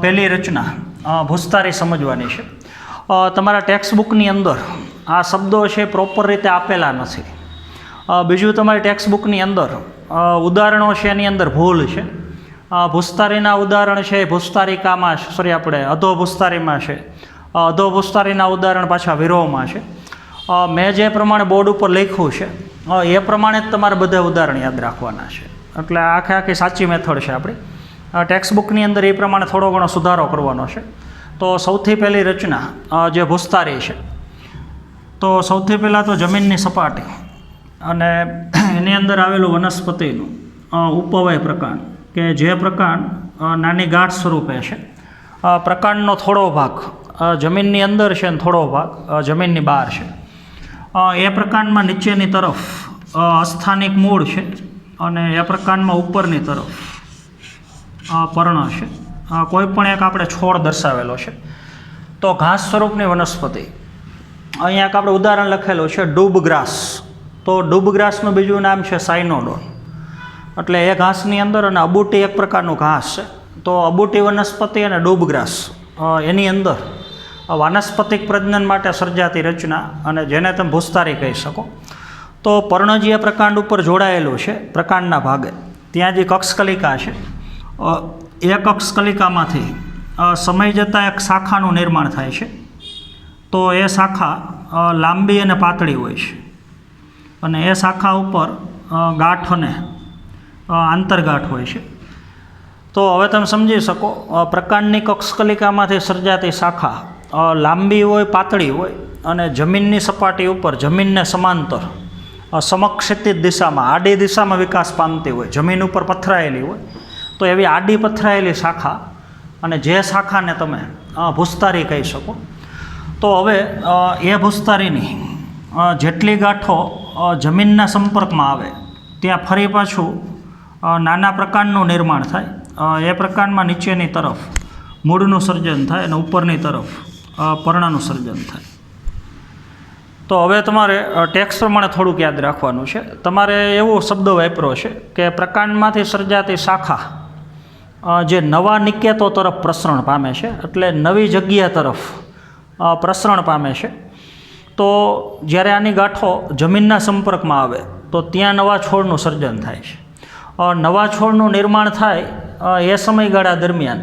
પહેલી રચના ભૂસ્તારી સમજવાની છે. તમારા ટેક્સ્ટબુકની અંદર આ શબ્દો છે પ્રોપર રીતે આપેલા નથી. બીજું તમારી ટેક્સ્ટબુકની અંદર ઉદાહરણો છે એની અંદર ભૂલ છે. ભૂસ્તારીના ઉદાહરણ છે એ ભૂસ્તારિકામાં આપણે અધો ભૂસ્તારીમાં છે, અધો ભૂસ્તારીના ઉદાહરણ પાછા વિરોહમાં છે. મેં જે પ્રમાણે બોર્ડ ઉપર લખ્યું છે એ પ્રમાણે જ તમારે બધા ઉદાહરણ યાદ રાખવાના છે. એટલે આખી સાચી મેથડ છે આપણી. ટેક્સ્ટબુકની અંદર એ પ્રમાણે થોડો ઘણો સુધારો કરવાનો છે. તો સૌથી પહેલી રચના જે ભૂસ્તારી છે, તો સૌથી પહેલાં તો જમીનની સપાટી અને એની અંદર આવેલું વનસ્પતિનું ઉપવય પ્રકાંડ, કે જે પ્રકાંડ નાની ગાંઠ સ્વરૂપે છે. પ્રકાંડનો થોડો ભાગ જમીનની અંદર છે અને થોડો ભાગ જમીનની બહાર છે. એ પ્રકાંડમાં નીચેની તરફ અસ્થાનિક મૂળ છે અને એ પ્રકાંડમાં ઉપરની તરફ પર્ણ છે. કોઈ પણ એક આપણે છોડ દર્શાવેલો છે. તો ઘાસ સ્વરૂપની વનસ્પતિ, અહીંયા એક આપણે ઉદાહરણ લખેલું છે ડૂબગ્રાસ. તો ડૂબગ્રાસનું બીજું નામ છે સાયનોડોન. એટલે એ ઘાસની અંદર, અને અબૂટી એક પ્રકારનું ઘાસ છે. તો અબૂટી વનસ્પતિ અને ડૂબગ્રાસ એની અંદર વાનસ્પતિક પ્રજનન માટે સર્જાતી રચના, અને જેને તમે ભૂસ્તારી કહી શકો. તો પર્ણજીય પ્રકાંડ ઉપર જોડાયેલું છે પ્રકાંડના ભાગે. ત્યાં જે કક્ષકલિકા છે, એ કક્ષકલિકામાંથી સમય જતાં એક શાખાનું નિર્માણ થાય છે. તો એ શાખા લાંબી અને પાતળી હોય છે, અને એ શાખા ઉપર ગાંઠ અને આંતરગાંઠ હોય છે. તો હવે તમે સમજી શકો, પ્રકાંડની કક્ષકલિકામાંથી સર્જાતી શાખા લાંબી હોય, પાતળી હોય, અને જમીનની સપાટી ઉપર જમીનને સમાંતર સમક્ષિતિજ દિશામાં, આડી દિશામાં વિકાસ પામતી હોય, જમીન ઉપર પથરાયેલી હોય. તો એવી આડી પથરાયેલી શાખા, અને જે શાખાને તમે ભૂસ્તારી કહી શકો. તો હવે એ ભૂસ્તારીની જેટલી ગાંઠો જમીનના સંપર્કમાં આવે ત્યાં ફરી પાછું નાના પ્રકાંડનું નિર્માણ થાય. એ પ્રકાંડમાં નીચેની તરફ મૂળનું સર્જન થાય અને ઉપરની તરફ પર્ણનું સર્જન થાય. તો હવે તમારે ટેક્સ્ટ પ્રમાણે થોડુંક યાદ રાખવાનું છે. તમારે એવો શબ્દ વાપરો છે કે પ્રકાંડમાંથી સર્જાતી શાખા જે નવા નિકેતો તરફ પ્રસરણ પામે છે, એટલે નવી જગ્યા તરફ પ્રસરણ પામે છે. તો જ્યારે આની ગાંઠો જમીનના સંપર્કમાં આવે તો ત્યાં નવા છોડનું સર્જન થાય છે. નવા છોડનું નિર્માણ થાય એ સમયગાળા દરમિયાન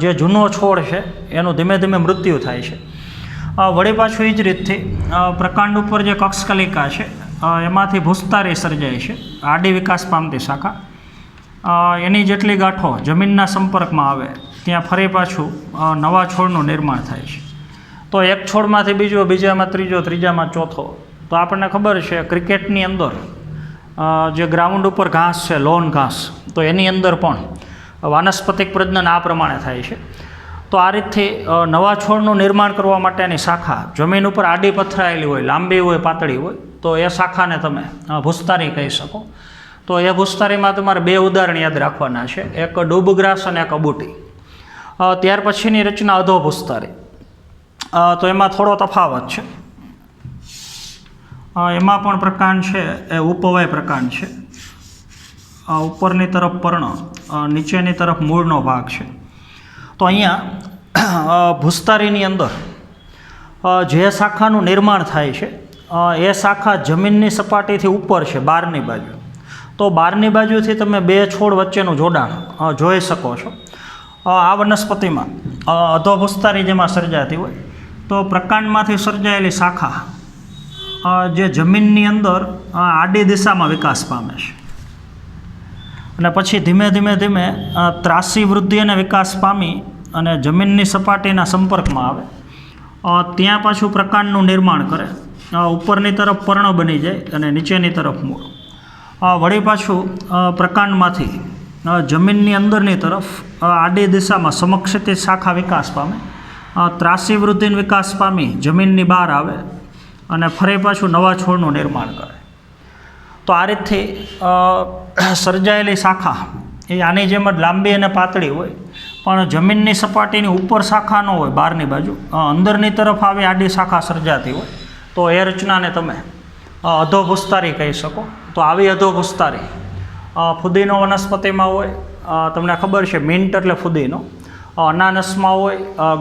જે જૂનો છોડ છે એનું ધીમે ધીમે મૃત્યુ થાય છે. વળી પાછું એ જ રીતથી પ્રકાંડ ઉપર જે કક્ષકલિકા છે એમાંથી ભૂસ્તારી સર્જાય છે, આડી વિકાસ પામતી શાખા. એની જેટલી ગાંઠો જમીનના સંપર્કમાં આવે ત્યાં ફરી પાછું નવા છોડનું નિર્માણ થાય છે. તો એક છોડમાંથી બીજો, બીજામાં ત્રીજો, ત્રીજામાં ચોથો. તો આપણને ખબર છે ક્રિકેટની અંદર જે ગ્રાઉન્ડ ઉપર ઘાસ છે, લોન ઘાસ, તો એની અંદર પણ વાનસ્પતિક પ્રજનન આ પ્રમાણે થાય છે. તો આ રીતથી નવા છોડનું નિર્માણ કરવા માટેની શાખા જમીન ઉપર આડી પથરાયેલી હોય, લાંબી હોય, પાતળી હોય, તો એ શાખાને તમે ભૂસ્તારી કહી શકો. તો એ ભૂસ્તારીમાં તમારે બે ઉદાહરણ યાદ રાખવાના છે, એક ડૂબગ્રાસ અને એક અબૂટી. ત્યાર પછીની રચના અધો ભૂસ્તારી. તો એમાં થોડો તફાવત છે. એમાં પણ પ્રકાંડ છે એ ઉપવય પ્રકાંડ છે. ઉપરની તરફ પર્ણ, નીચેની તરફ મૂળનો ભાગ છે. તો અહીંયા ભૂસ્તારીની અંદર જે શાખાનું નિર્માણ થાય છે એ શાખા જમીનની સપાટીથી ઉપર છે, બહારની બાજુ. તો બહારની બાજુથી તમે બે છોડ વચ્ચેનું જોડાણ જોઈ શકો છો. આ વનસ્પતિમાં અધો ભૂસ્તારી જેમાં સર્જાતી હોય, તો પ્રકાંડમાંથી સર્જાયેલી શાખા જે જમીનની અંદર આડી દિશામાં વિકાસ પામે છે, અને પછી ધીમે ધીમે ધીમે ત્રાસી વૃદ્ધિ અને વિકાસ પામી અને જમીનની સપાટીના સંપર્કમાં આવે. ત્યાં પાછું પ્રકાંડનું નિર્માણ કરે, ઉપરની તરફ પર્ણ બની જાય અને નીચેની તરફ મૂળ. વળી પાછું પ્રકાંડમાંથી જમીનની અંદરની તરફ આડી દિશામાં સમક્ષિતિજ શાખા વિકાસ પામે, ત્રાસી વૃદ્ધિનો વિકાસ પામી જમીનની બહાર આવે અને ફરી પાછું નવા છોડનું નિર્માણ કરે. તો આ રીતથી સર્જાયેલી શાખા એ આની જેમ જ લાંબી અને પાતળી હોય, પણ જમીનની સપાટીની ઉપર શાખા ન હોય, બહારની બાજુ અંદરની તરફ આવી આડી શાખા સર્જાતી હોય, તો એ રચનાને તમે અધોભૂસ્તારી કહી શકો. તો આવી અધોભૂસ્તારી ફુદીનો વનસ્પતિમાં હોય, તમને ખબર છે મિન્ટ એટલે ફુદીનો. અનાનસમાં હોય,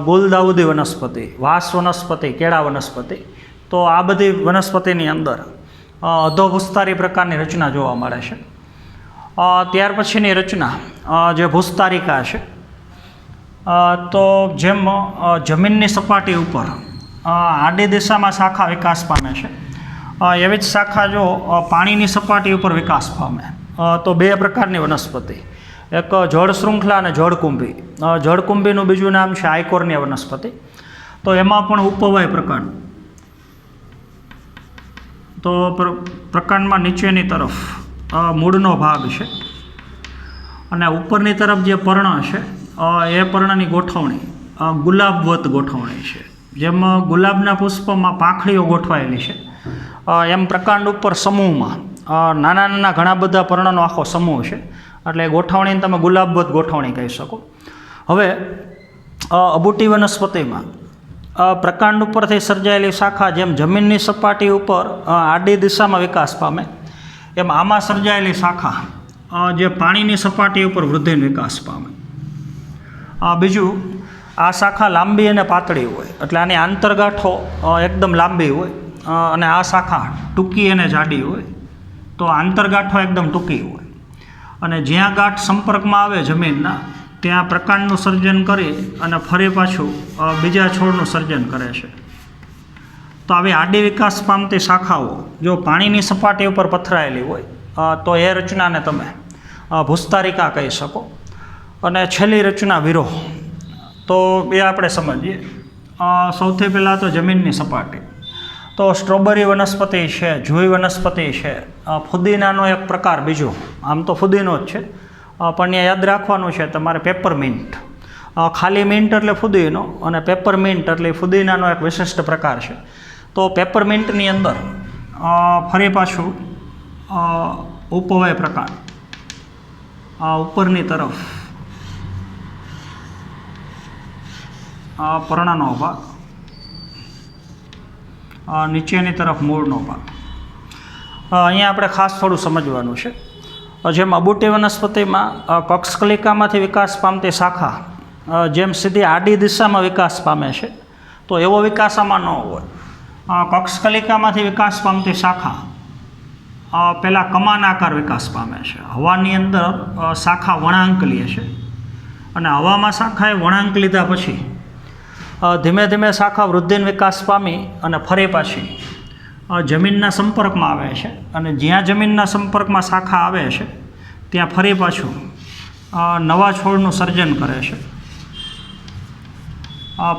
ગુલદાઉદી વનસ્પતિ, વાંસ વનસ્પતિ, કેળા વનસ્પતિ. તો આ બધી વનસ્પતિની અંદર અધોભૂસ્તારી પ્રકારની રચના જોવા મળે છે. ત્યાર પછીની રચના જે ભૂસ્તારિકા છે, તો જેમ જમીનની સપાટી ઉપર આડી દિશામાં શાખા વિકાસ પામે છે, એવી જ શાખા જો પાણીની સપાટી ઉપર વિકાસ પામે તો બે પ્રકારની વનસ્પતિ, એક જળ શૃંખલા અને જળકુંભી. જળકુંભીનું બીજું નામ છે આઇકોર્નિયા વનસ્પતિ. તો એમાં પણ ઉપવય પ્રકાંડ. તો પ્રકાંડમાં નીચેની તરફ મૂળનો ભાગ છે અને ઉપરની તરફ જે પર્ણ છે એ પર્ણની ગોઠવણી ગુલાબવત ગોઠવણી છે. જેમ ગુલાબના પુષ્પમાં પાંખડીઓ ગોઠવાયેલી છે, એમ પ્રકાંડ ઉપર સમૂહમાં નાના નાના ઘણા બધા પર્ણનો આખો સમૂહ છે, એટલે ગોઠવણીને તમે ગુલાબવત ગોઠવણી કહી શકો. હવે અબૂટી વનસ્પતિમાં પ્રકાંડ ઉપરથી સર્જાયેલી શાખા જેમ જમીનની સપાટી ઉપર આડી દિશામાં વિકાસ પામે, એમ આમાં સર્જાયેલી શાખા જે પાણીની સપાટી ઉપર વૃદ્ધિનો વિકાસ પામે. બીજું, આ શાખા લાંબી અને પાતળી હોય, એટલે આની આંતરગાંઠો એકદમ લાંબી હોય અને આ શાખા ટૂંકી અને જાડી હોય. તો આંતરગાંઠો એકદમ ટૂંકી હોય અને જ્યાં ગાંઠ સંપર્કમાં આવે જમીનના, ત્યાં પ્રકાંડનું સર્જન કરી અને ફરી પાછું બીજા છોડનું સર્જન કરે છે. તો આવી આડી વિકાસ પામતી શાખાઓ જો પાણીની સપાટી ઉપર પથરાયેલી હોય તો એ રચનાને તમે ભૂસ્તારિકા કહી શકો. અને છેલ્લી રચના વિરોહ. તો એ આપણે સમજીએ. સૌથી પહેલાં તો જમીનની સપાટી. તો સ્ટ્રોબેરી વનસ્પતિ છે, જુઈ વનસ્પતિ છે, ફુદીનાનો એક પ્રકાર બીજો, આમ તો ફુદીનો જ છે પણ એ યાદ રાખવાનું છે તમારે પેપરમિન્ટ. ખાલી મિન્ટ એટલે ફુદીનો અને પેપરમિન્ટ એટલે ફુદીનાનો એક વિશિષ્ટ પ્રકાર છે. તો પેપરમિન્ટની અંદર ફરી પાછું ઉપવય પ્રકાર, ઉપરની તરફ પર્ણનો ભાગ, નીચેની તરફ મૂળનો ભાગ. અહીંયા આપણે ખાસ થોડું સમજવાનું છે. જેમ અબૂટી વનસ્પતિમાં કક્ષકલિકામાંથી વિકાસ પામતી શાખા જેમ સીધી આડી દિશામાં વિકાસ પામે છે, તો એવો વિકાસ આમાં ન હોય. કક્ષકલિકામાંથી વિકાસ પામતી શાખા પહેલાં કમાનાકાર વિકાસ પામે છે. હવાની અંદર શાખા વળાંક લે છે અને હવામાં શાખાએ વળાંક લીધા પછી ધીમે ધીમે શાખા વૃદ્ધિનો વિકાસ પામી અને ફરી પાછી જમીનના સંપર્કમાં આવે છે અને જ્યાં જમીનના સંપર્કમાં શાખા આવે છે ત્યાં ફરી પાછું નવા છોડનું સર્જન કરે છે.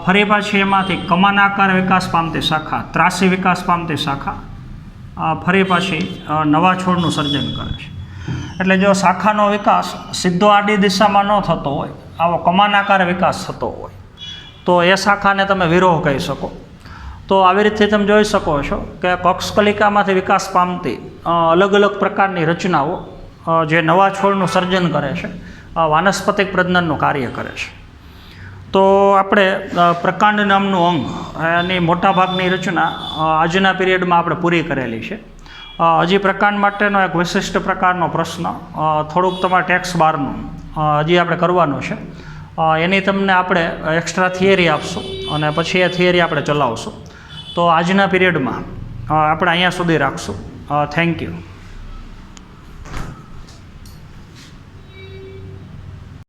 ફરી પાછી એમાંથી કમાનાકાર વિકાસ પામતી શાખા, ત્રાસી વિકાસ પામતી શાખા ફરી પાછી નવા છોડનું સર્જન કરે છે. એટલે જો શાખાનો વિકાસ સીધો આડી દિશામાં ન થતો હોય, આવો કમાનાકાર વિકાસ થતો હોય, તો એ શાખાને તમે વિરોહ કહી શકો. તો આવી રીતે તમે જોઈ શકો છો કે કક્ષકલિકામાંથી વિકાસ પામતી અલગ અલગ પ્રકારની રચનાઓ જે નવા છોડનું સર્જન કરે છે, વાનસ્પતિક પ્રજનનનું કાર્ય કરે છે. તો આપણે પ્રકાંડ નામનું અંગ એની મોટાભાગની રચના આજના પીરિયડમાં આપણે પૂરી કરેલી છે. હજી પ્રકાંડ માટેનો એક વિશિષ્ટ પ્રકારનો પ્રશ્ન થોડુંક તમારે ટેક્સ બારનું હજી આપણે કરવાનું છે. એની તમને આપણે એક્સ્ટ્રા થિયરી આપશું અને પછી એ થિયરી આપણે ચલાવશું. તો આજના પીરિયડમાં આપણે અહીંયા સુધી રાખશું. Thank you.